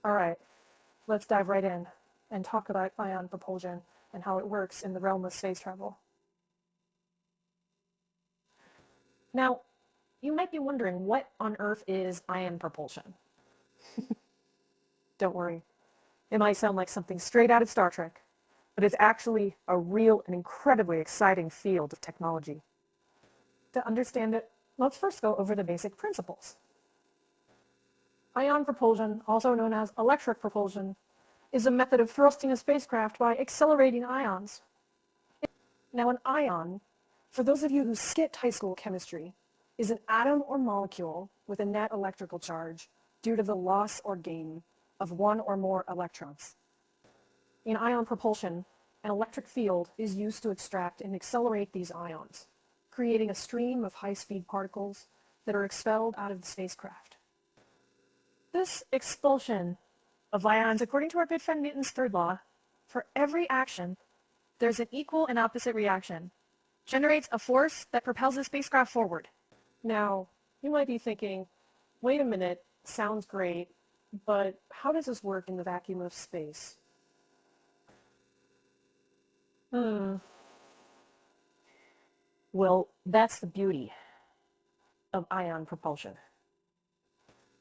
Alright, let's dive right in and talk about ion propulsion and how it works in the realm of space travel. Now, you might be wondering, what on earth is ion propulsion? Don't worry, it might sound like something straight out of Star Trek, but it's actually a real and incredibly exciting field of technology. To understand it, let's first go over the basic principles. Ion propulsion, also known as electric propulsion, is a method of thrusting a spacecraft by accelerating ions. Now, an ion, for those of you who skipped high school chemistry, is an atom or molecule with a net electrical charge due to the loss or gain of one or more electrons. In ion propulsion, an electric field is used to extract and accelerate these ions, creating a stream of high-speed particles that are expelled out of the spacecraft. This expulsion of ions, according to our good friend Newton's third law, for every action, there's an equal and opposite reaction, generates a force that propels the spacecraft forward. Now, you might be thinking, wait a minute, sounds great, but how does this work in the vacuum of space? Well, that's the beauty of ion propulsion.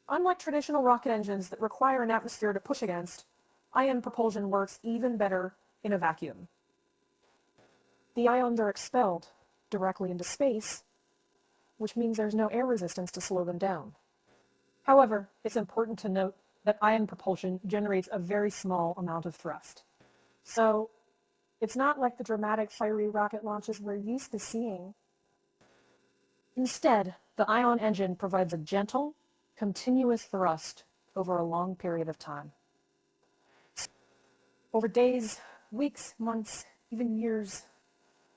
Unlike traditional rocket engines that require an atmosphere to push against, ion propulsion works even better in a vacuum. The ions are expelled directly into space, which means there's no air resistance to slow them down. However, it's important to note that ion propulsion generates a very small amount of thrust. So, it's not like the dramatic fiery rocket launches we're used to seeing. Instead, the ion engine provides a gentle, continuous thrust over a long period of time. Over days, weeks, months, even years,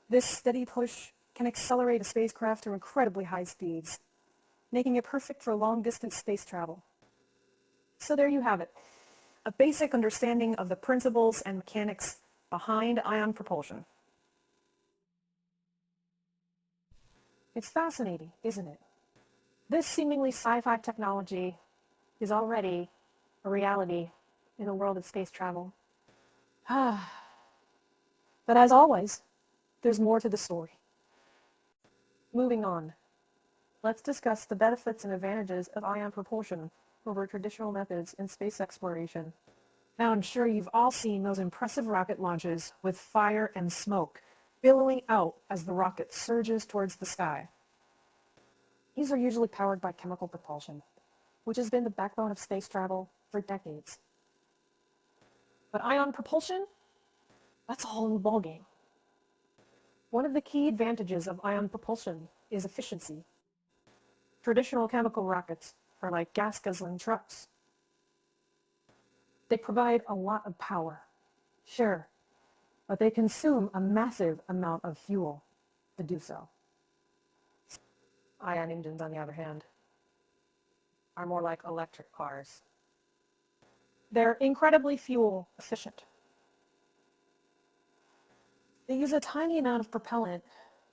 this steady push can accelerate a spacecraft to incredibly high speeds, making it perfect for long-distance space travel. So there you have it, a basic understanding of the principles and mechanics behind ion propulsion. It's fascinating, isn't it? This seemingly sci-fi technology is already a reality in the world of space travel. But as always, there's more to the story. Moving on, let's discuss the benefits and advantages of ion propulsion over traditional methods in space exploration. Now, I'm sure you've all seen those impressive rocket launches with fire and smoke billowing out as the rocket surges towards the sky. These are usually powered by chemical propulsion, which has been the backbone of space travel for decades. But ion propulsion? That's a whole new ballgame. One of the key advantages of ion propulsion is efficiency. Traditional chemical rockets are like gas-guzzling trucks. They provide a lot of power, sure, but they consume a massive amount of fuel to do so. Ion engines, on the other hand, are more like electric cars. They're incredibly fuel efficient. They use a tiny amount of propellant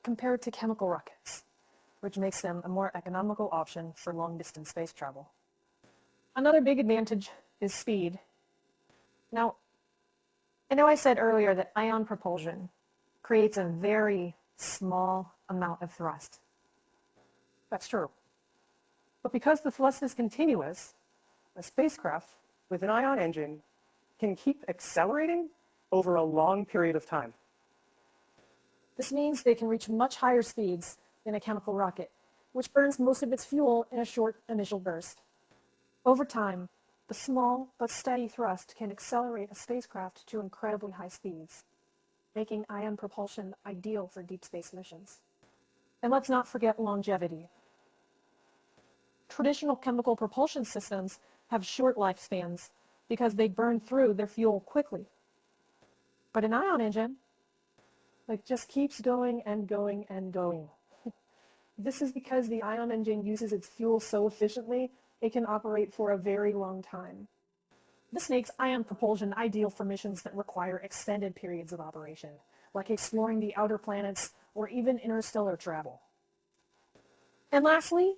compared to chemical rockets, which makes them a more economical option for long-distance space travel. Another big advantage is speed. Now, I know I said earlier that ion propulsion creates a very small amount of thrust. That's true. But because the thrust is continuous, a spacecraft with an ion engine can keep accelerating over a long period of time. This means they can reach much higher speeds than a chemical rocket, which burns most of its fuel in a short initial burst. Over time, the small but steady thrust can accelerate a spacecraft to incredibly high speeds, making ion propulsion ideal for deep space missions. And let's not forget longevity. Traditional chemical propulsion systems have short lifespans because they burn through their fuel quickly. But an ion engine, just keeps going and going and going. This is because the ion engine uses its fuel so efficiently, it can operate for a very long time. This makes ion propulsion ideal for missions that require extended periods of operation, like exploring the outer planets or even interstellar travel. And lastly,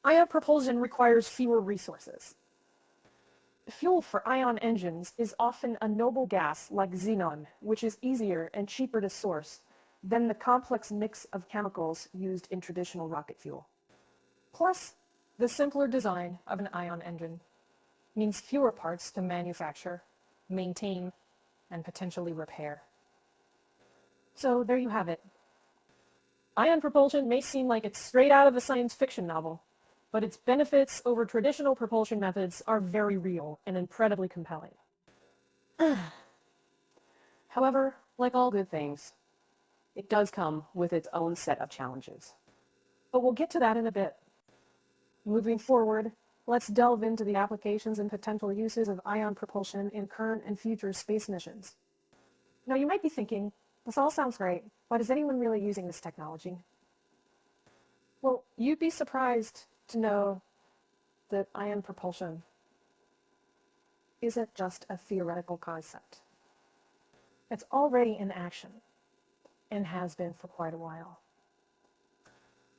ion propulsion requires fewer resources. Fuel for ion engines is often a noble gas like xenon, which is easier and cheaper to source than the complex mix of chemicals used in traditional rocket fuel. Plus, the simpler design of an ion engine means fewer parts to manufacture, maintain, and potentially repair. So there you have it. Ion propulsion may seem like it's straight out of a science fiction novel, but its benefits over traditional propulsion methods are very real and incredibly compelling. However, like all good things, it does come with its own set of challenges. But we'll get to that in a bit. Moving forward, let's delve into the applications and potential uses of ion propulsion in current and future space missions. Now you might be thinking, this all sounds great, but is anyone really using this technology? Well, you'd be surprised to know that ion propulsion isn't just a theoretical concept. It's already in action and has been for quite a while.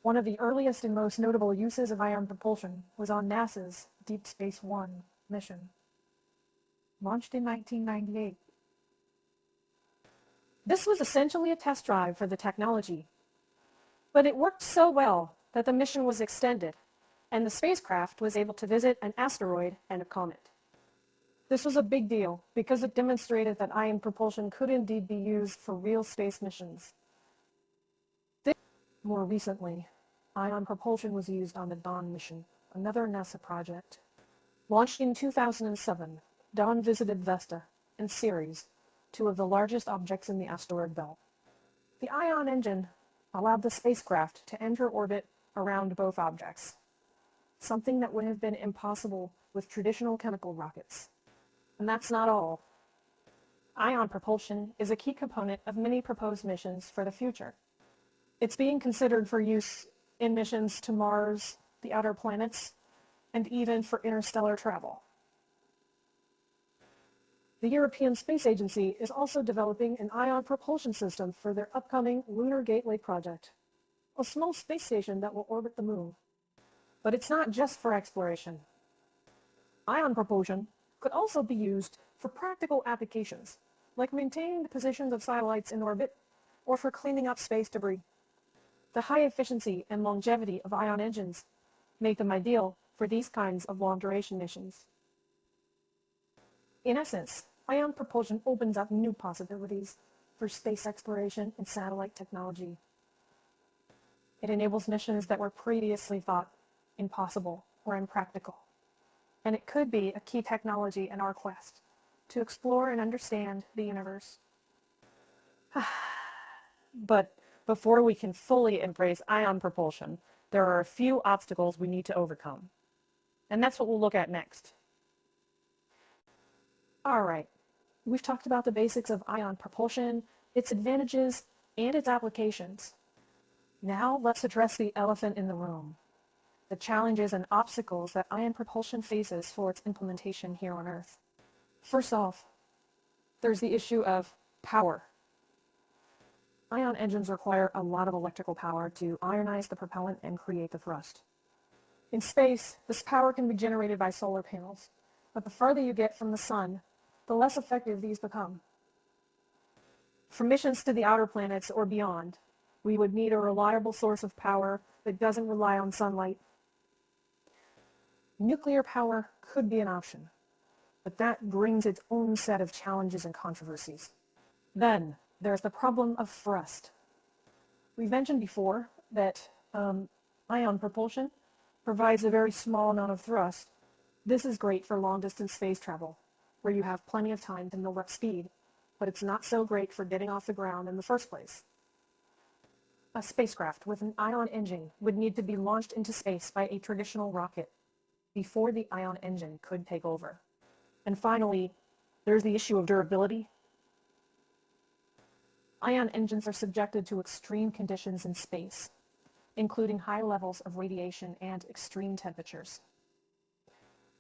One of the earliest and most notable uses of ion propulsion was on NASA's Deep Space One mission, launched in 1998. This was essentially a test drive for the technology, but it worked so well that the mission was extended, and the spacecraft was able to visit an asteroid and a comet. This was a big deal because it demonstrated that ion propulsion could indeed be used for real space missions. More recently, ion propulsion was used on the Dawn mission, another NASA project. Launched in 2007, Dawn visited Vesta and Ceres, two of the largest objects in the asteroid belt. The ion engine allowed the spacecraft to enter orbit around both objects, something that would have been impossible with traditional chemical rockets. And that's not all. Ion propulsion is a key component of many proposed missions for the future. It's being considered for use in missions to Mars, the outer planets, and even for interstellar travel. The European Space Agency is also developing an ion propulsion system for their upcoming Lunar Gateway project, a small space station that will orbit the moon. But it's not just for exploration. Ion propulsion could also be used for practical applications, like maintaining the positions of satellites in orbit or for cleaning up space debris. The high efficiency and longevity of ion engines make them ideal for these kinds of long-duration missions. In essence, ion propulsion opens up new possibilities for space exploration and satellite technology. It enables missions that were previously thought impossible or impractical, and it could be a key technology in our quest to explore and understand the universe. But before we can fully embrace ion propulsion, there are a few obstacles we need to overcome. And that's what we'll look at next. All right, we've talked about the basics of ion propulsion, its advantages, and its applications. Now let's address the elephant in the room, the challenges and obstacles that ion propulsion faces for its implementation here on Earth. First off, there's the issue of power. Ion engines require a lot of electrical power to ionize the propellant and create the thrust. In space, this power can be generated by solar panels, but the farther you get from the sun, the less effective these become. For missions to the outer planets or beyond, we would need a reliable source of power that doesn't rely on sunlight. Nuclear power could be an option, but that brings its own set of challenges and controversies. Then, there's the problem of thrust. We mentioned before that ion propulsion provides a very small amount of thrust. This is great for long-distance space travel, where you have plenty of time to build up speed, but it's not so great for getting off the ground in the first place. A spacecraft with an ion engine would need to be launched into space by a traditional rocket before the ion engine could take over. And finally, there's the issue of durability. Ion engines are subjected to extreme conditions in space, including high levels of radiation and extreme temperatures.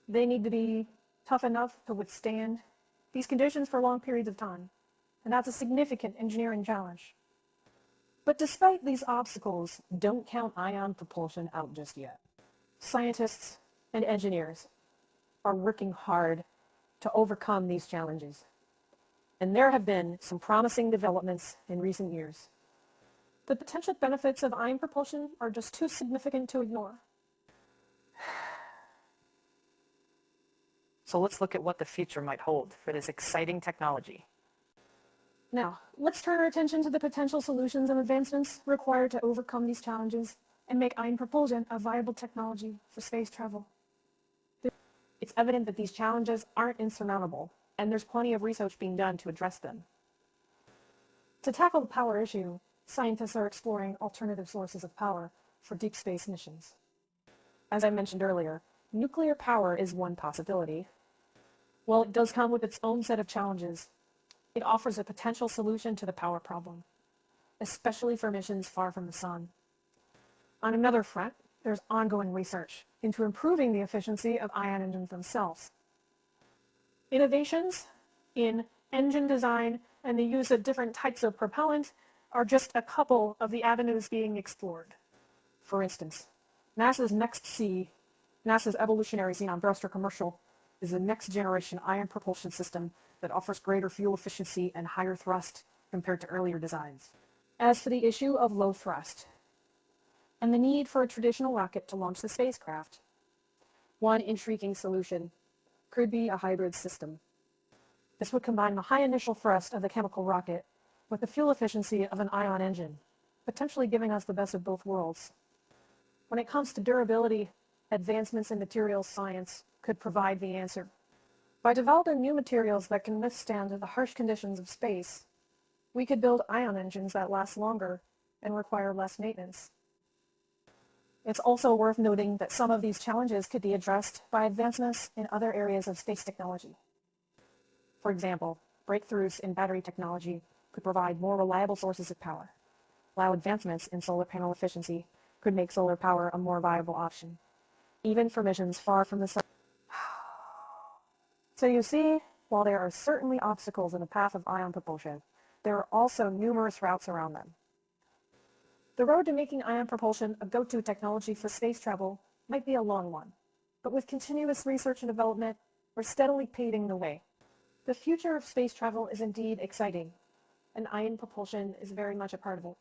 They need to be tough enough to withstand these conditions for long periods of time, and that's a significant engineering challenge. But despite these obstacles, don't count ion propulsion out just yet. Scientists and engineers are working hard to overcome these challenges. And there have been some promising developments in recent years. The potential benefits of ion propulsion are just too significant to ignore. So let's look at what the future might hold for this exciting technology. Now, let's turn our attention to the potential solutions and advancements required to overcome these challenges and make ion propulsion a viable technology for space travel. It's evident that these challenges aren't insurmountable, and there's plenty of research being done to address them. To tackle the power issue, scientists are exploring alternative sources of power for deep space missions. As I mentioned earlier, nuclear power is one possibility. While it does come with its own set of challenges, it offers a potential solution to the power problem, especially for missions far from the sun. On another front, there's ongoing research into improving the efficiency of ion engines themselves. Innovations in engine design and the use of different types of propellant are just a couple of the avenues being explored. For instance, NASA's evolutionary xenon thruster commercial is the next generation ion propulsion system that offers greater fuel efficiency and higher thrust compared to earlier designs. As for the issue of low thrust and the need for a traditional rocket to launch the spacecraft, one intriguing solution could be a hybrid system. This would combine the high initial thrust of the chemical rocket with the fuel efficiency of an ion engine, potentially giving us the best of both worlds. When it comes to durability, advancements in materials science could provide the answer. By developing new materials that can withstand the harsh conditions of space, we could build ion engines that last longer and require less maintenance. It's also worth noting that some of these challenges could be addressed by advancements in other areas of space technology. For example, breakthroughs in battery technology could provide more reliable sources of power, while advancements in solar panel efficiency could make solar power a more viable option, even for missions far from the sun. So you see, while there are certainly obstacles in the path of ion propulsion, there are also numerous routes around them. The road to making ion propulsion a go-to technology for space travel might be a long one, but with continuous research and development, we're steadily paving the way. The future of space travel is indeed exciting, and ion propulsion is very much a part of it.